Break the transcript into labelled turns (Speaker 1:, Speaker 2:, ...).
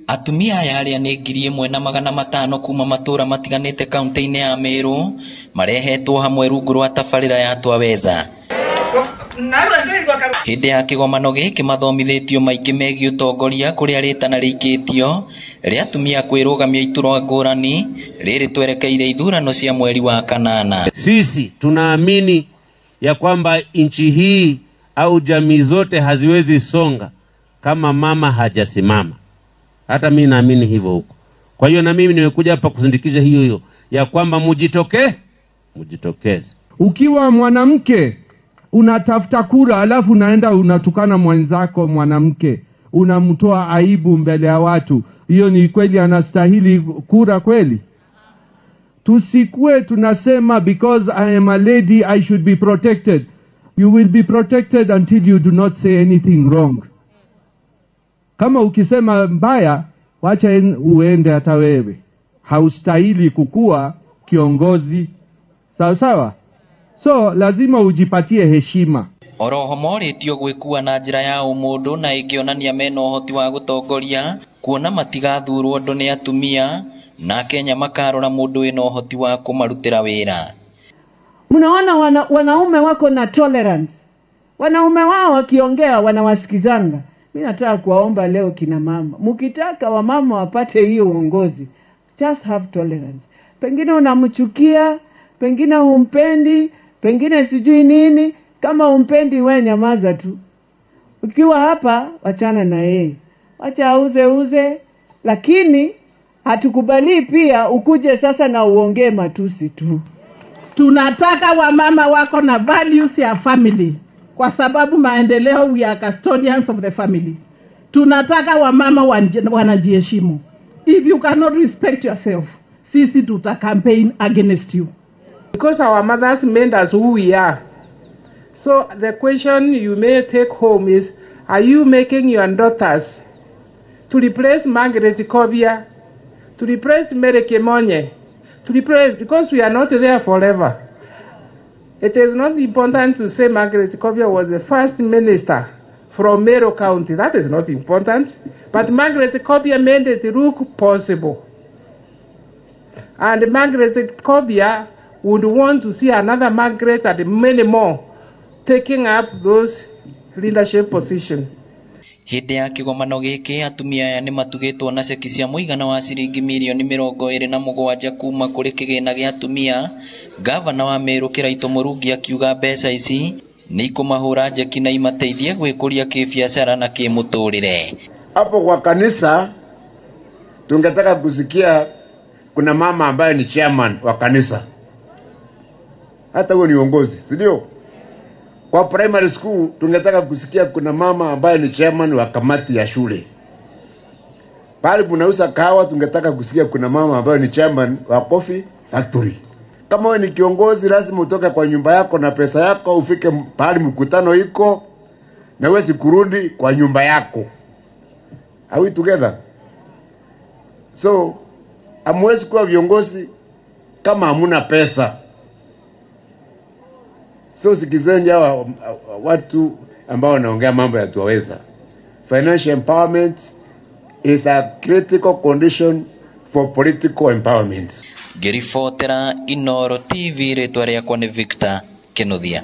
Speaker 1: Atumia yaria ni 1,500 kuma matura matiganite kaunti-ini ya Meru marehetwo hamwe rungu rwa tabarĩra ya twaweza. Hindi ya kĩgomano gĩkĩ mathomithĩtio maingĩ megiĩ ũtongoria kũrĩa rĩtana rĩikĩtio rĩa atumia kwĩrũgamia iturwa ngũrani rĩrĩ twerekeire ithurano cia mweri wa kanana.
Speaker 2: Sisi tunaamini ya kwamba nchi hii au jamii zote haziwezi songa kama mama hajasimama. Hata mimi naamini hivyo huko. Kwa hiyo na mimi nimekuja hapa kusindikisha hiyo ya kwamba mujitokeze.
Speaker 3: Ukiwa mwanamke unatafuta kura alafu unaenda unatukana mwenzako mwanamke, unamtoa aibu mbele ya watu, hiyo ni kweli anastahili kura kweli? Tusikue tunasema because I am a lady I should be protected. You will be protected until you do not say anything wrong. Kama ukisema mbaya, wacha uende hata wewe. Haustahili kukua kiongozi. Sawa sawa? So lazima ujipatie heshima.
Speaker 1: Oroho morītio gwĩkua na njĩra ya ũmũndũ na ĩngĩonania mena ũhoti wa gũtongoria, kuona matigathurwo andũ nĩ atumia na Kenya makarora mũndũ wĩna ũhoti wa kũmarutĩra wĩra.
Speaker 4: Mnaona wanaume wako na tolerance. Wanaume wao wakiongea wanawasikizanga. Mimi nataka kuwaomba leo kina mama, mkitaka wamama wapate hiyo uongozi, just have tolerance. Pengine unamchukia, pengine humpendi, pengine sijui nini. Kama humpendi wewe nyamaza tu. Ukiwa hapa wachana na yeye. Wacha uze, lakini hatukubali pia ukuje sasa na uongee matusi tu.
Speaker 5: Tunataka wamama wako na values ya family. Kwa sababu maendeleo, we are custodians of the family. Tunataka wamama wanajiheshimu. If you cannot respect yourself, sisi tuta campaign against you.
Speaker 6: Because our mothers made us who we are. So the question you may take home is, are you making your daughters to replace Margaret Kobia, to replace Mary Kemonye, to replace, because we are not there forever. It is not important to say Margaret Kobia was the first minister from Meru County. That is not important. But Margaret Kobia made it look possible. And Margaret Kobia would want to see another Margaret and many more taking up those leadership positions.
Speaker 1: Hindi ya kĩgomano gĩkĩ atumia aya nĩ matugĩtwo na ceki cia mũigana wa ciringi mirioni 27 kuma kũrĩ kĩgĩna gĩa atumia. Gavana wa Meru Kĩraitũ Mũrungi akiuga mbeca ici nĩ ikũmahũra njeki na imateithie gwĩkũria kĩbiacara na kĩmũtũrĩre.
Speaker 7: Hapo kwa kanisa tungetaka kusikia kuna mama ambaye ni chairman wa kanisa. Hata huo ni uongozi, si ndio? Kwa primary school tungetaka kusikia kuna mama ambaye ni chairman wa kamati ya shule. Pale tunauza kahawa tungetaka kusikia kuna mama ambaye ni chairman wa coffee factory. Kama wewe ni kiongozi lazima utoke kwa nyumba yako na pesa yako ufike pale mkutano iko na wewe kurudi kwa nyumba yako. Are we together? So hamwezi kuwa viongozi kama hamuna pesa. So sikizeni hawa watu ambao wanaongea mambo ya tuwaweza. Financial empowerment is a critical condition for political empowerment.
Speaker 1: Ngĩribotera Inooro TV, rĩtwa rĩakwa nĩ Victor Kĩnuthia.